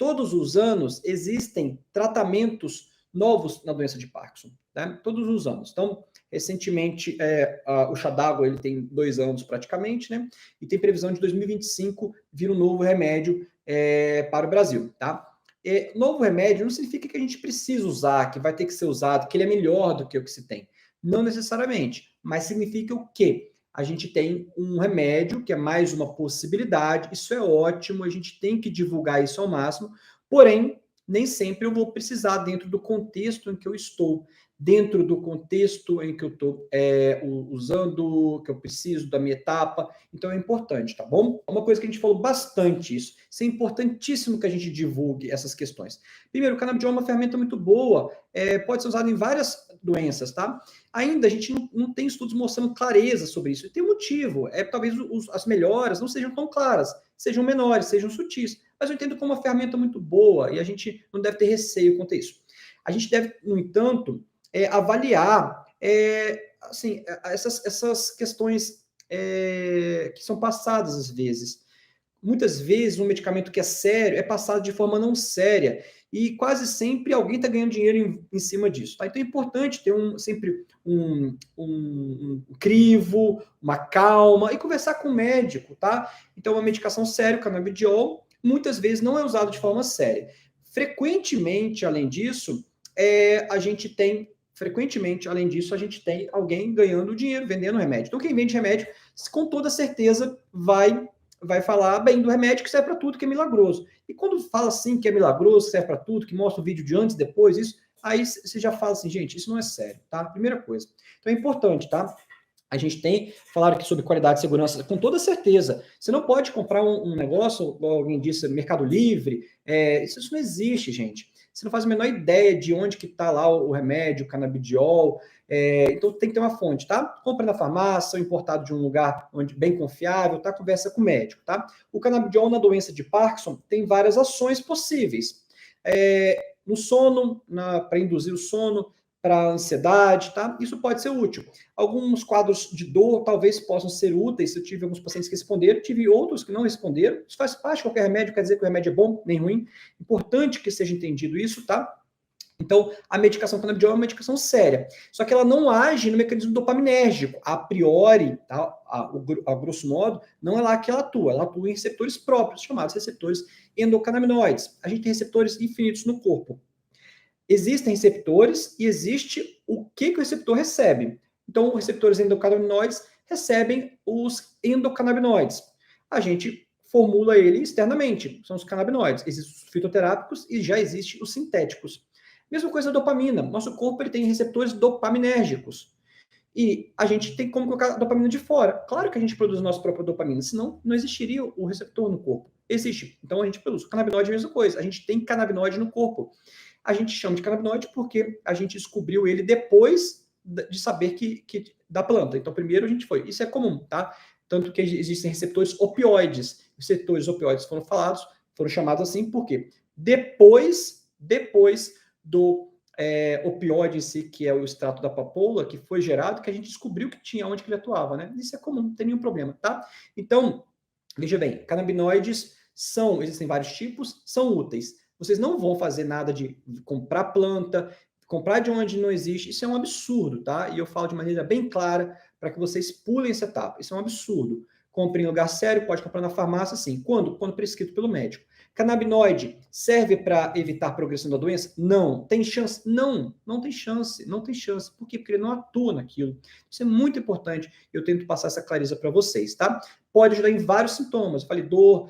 todos os anos existem tratamentos novos na doença de Parkinson, né? Todos os anos. Então, recentemente, o Xadago ele tem 2 anos praticamente, né? E tem previsão de 2025 vir um novo remédio para o Brasil, tá? Novo remédio não significa que a gente precisa usar, que vai ter que ser usado, que ele é melhor do que o que se tem. Não necessariamente, mas significa o quê? A gente tem um remédio que é mais uma possibilidade, isso é ótimo, a gente tem que divulgar isso ao máximo, porém, nem sempre eu vou precisar dentro do contexto em que eu estou, dentro do contexto em que eu estou usando, que eu preciso da minha etapa, então é importante, tá bom? Uma coisa que a gente falou bastante isso é importantíssimo que a gente divulgue essas questões. Primeiro, o canabidiol é uma ferramenta muito boa, pode ser usado em várias doenças, tá? Ainda a gente não tem estudos mostrando clareza sobre isso, e tem um motivo, talvez as melhoras não sejam tão claras, sejam menores, sejam sutis, mas eu entendo como uma ferramenta muito boa, e a gente não deve ter receio quanto a isso. A gente deve, no entanto, avaliar assim, essas questões que são passadas às vezes. Muitas vezes um medicamento que é sério é passado de forma não séria e quase sempre alguém está ganhando dinheiro em cima disso. Tá? Então é importante ter sempre um crivo, uma calma e conversar com o médico. Tá? Então, uma medicação séria, o canabidiol, muitas vezes não é usado de forma séria. Frequentemente, além disso, a gente tem alguém ganhando dinheiro, vendendo remédio. Então, quem vende remédio, com toda certeza, vai falar bem do remédio que serve para tudo, que é milagroso. E quando fala assim que é milagroso, que serve para tudo, que mostra o vídeo de antes, depois, isso, aí você já fala assim, gente, isso não é sério, tá? Primeira coisa. Então é importante, tá? A gente tem, falaram aqui sobre qualidade e segurança, com toda certeza. Você não pode comprar um negócio, alguém disse, Mercado Livre, isso não existe, gente. Você não faz a menor ideia de onde que está lá o remédio, o canabidiol, então tem que ter uma fonte, tá? Compra na farmácia, ou importado de um lugar bem confiável, tá? Conversa com o médico, tá? O canabidiol na doença de Parkinson tem várias ações possíveis. No sono, para induzir o sono, para ansiedade, tá? Isso pode ser útil. Alguns quadros de dor talvez possam ser úteis. Eu tive alguns pacientes que responderam, tive outros que não responderam. Isso faz parte de qualquer remédio, quer dizer que o remédio é bom, nem ruim. Importante que seja entendido isso, tá? Então, a medicação canabidiol é uma medicação séria, só que ela não age no mecanismo dopaminérgico. A priori, tá? A grosso modo, não é lá que ela atua em receptores próprios, chamados receptores endocannabinoides. A gente tem receptores infinitos no corpo. Existem receptores e existe o que o receptor recebe. Então, os receptores endocannabinoides recebem os endocannabinoides. A gente formula ele externamente, são os canabinoides. Existem os fitoterápicos e já existem os sintéticos. Mesma coisa da dopamina. Nosso corpo ele tem receptores dopaminérgicos. E a gente tem como colocar a dopamina de fora. Claro que a gente produz a nossa própria dopamina, senão não existiria o receptor no corpo. Existe. Então a gente produz. O canabinoide é a mesma coisa. A gente tem canabinoide no corpo. A gente chama de canabinoide porque a gente descobriu ele depois de saber que da planta. Então, primeiro a gente foi. Isso é comum, tá? Tanto que existem receptores opioides. Os receptores opioides foram chamados assim porque depois do opioide em si, que é o extrato da papoula, que foi gerado, que a gente descobriu que tinha onde que ele atuava, né? Isso é comum, não tem nenhum problema, tá? Então, veja bem, canabinoides existem vários tipos, são úteis. Vocês não vão fazer nada de comprar planta, comprar de onde não existe, isso é um absurdo, tá? E eu falo de maneira bem clara para que vocês pulem essa etapa. Isso é um absurdo. Compre em lugar sério, pode comprar na farmácia, sim. Quando? Quando prescrito pelo médico. Canabinoide serve para evitar a progressão da doença? Não. Tem chance? Não, não tem chance. Não tem chance. Por quê? Porque ele não atua naquilo. Isso é muito importante. Eu tento passar essa clareza para vocês, tá? Pode ajudar em vários sintomas. Eu falei dor,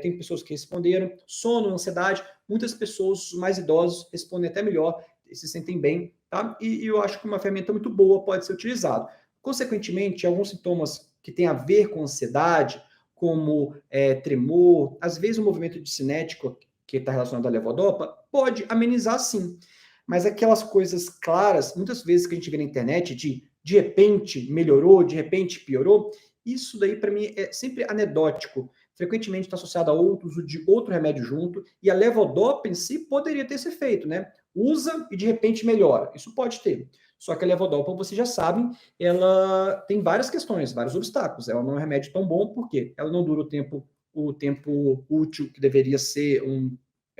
tem pessoas que responderam, sono, ansiedade. Muitas pessoas mais idosos respondem até melhor, se sentem bem, tá? E eu acho que uma ferramenta muito boa pode ser utilizada. Consequentemente, alguns sintomas que têm a ver com ansiedade, como tremor, às vezes o movimento de cinético, que está relacionado à levodopa, pode amenizar sim. Mas aquelas coisas claras, muitas vezes que a gente vê na internet, de repente melhorou, de repente piorou, isso daí para mim é sempre anedótico. Frequentemente está associado a uso de outro remédio junto, e a levodopa em si poderia ter esse efeito, né? Usa e de repente melhora. Isso pode ter. Só que a levodopa, vocês já sabem, ela tem várias questões, vários obstáculos. Ela não é um remédio tão bom porque ela não dura o tempo útil que deveria ser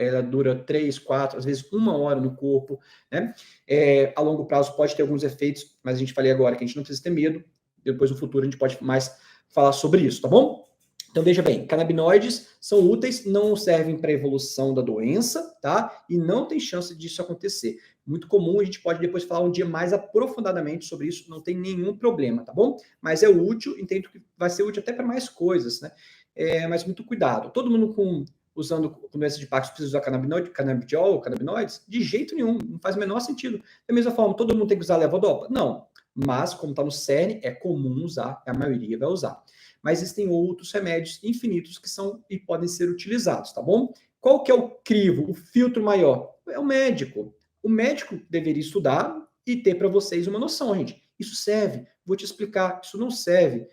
ela dura 3, 4, às vezes 1 hora no corpo, né? A longo prazo pode ter alguns efeitos, mas a gente falei agora que a gente não precisa ter medo. Depois, no futuro, a gente pode mais falar sobre isso, tá bom? Então, veja bem, canabinoides são úteis, não servem para a evolução da doença, tá? E não tem chance disso acontecer. Muito comum, a gente pode depois falar um dia mais aprofundadamente sobre isso, não tem nenhum problema, tá bom? Mas é útil, entendo que vai ser útil até para mais coisas, né? Mas muito cuidado. Todo mundo usando com doença de Parkinson precisa usar canabidiol, canabinoides? De jeito nenhum, não faz o menor sentido. Da mesma forma, todo mundo tem que usar levodopa? Não. Mas, como está no cerne, é comum usar, a maioria vai usar. Mas existem outros remédios infinitos que são e podem ser utilizados, tá bom? Qual que é o crivo, o filtro maior? É o médico. O médico deveria estudar e ter para vocês uma noção, gente. Isso serve? Vou te explicar. Isso não serve.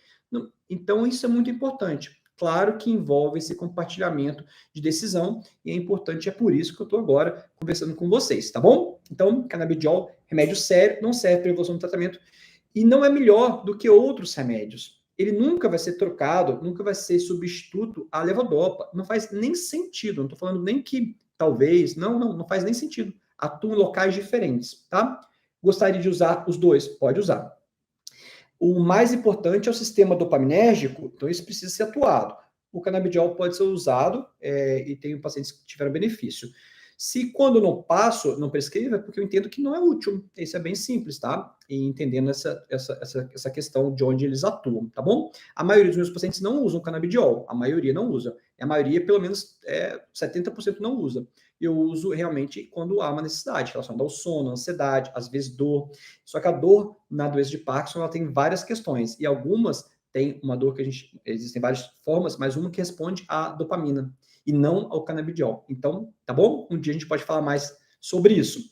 Então, isso é muito importante. Claro que envolve esse compartilhamento de decisão e é importante, é por isso que eu estou agora conversando com vocês, tá bom? Então, canabidiol, remédio sério, não serve para evolução do tratamento e não é melhor do que outros remédios. Ele nunca vai ser trocado, nunca vai ser substituto à levodopa. Não faz nem sentido. Não estou falando nem que talvez, não faz nem sentido. Atuam em locais diferentes, tá? Gostaria de usar os dois? Pode usar. O mais importante é o sistema dopaminérgico, então isso precisa ser atuado. O canabidiol pode ser usado e tenho pacientes que tiveram benefício. Se quando não passo, não prescrevo, é porque eu entendo que não é útil. Isso é bem simples, tá? E entendendo essa questão de onde eles atuam, tá bom? A maioria dos meus pacientes não usam canabidiol, a maioria não usa. A maioria, pelo menos 70% não usa. Eu uso realmente quando há uma necessidade, relacionada ao sono, ansiedade, às vezes dor. Só que a dor na doença de Parkinson, ela tem várias questões, e algumas tem uma dor que existem várias formas, mas uma que responde à dopamina e não ao canabidiol. Então, tá bom? Um dia a gente pode falar mais sobre isso.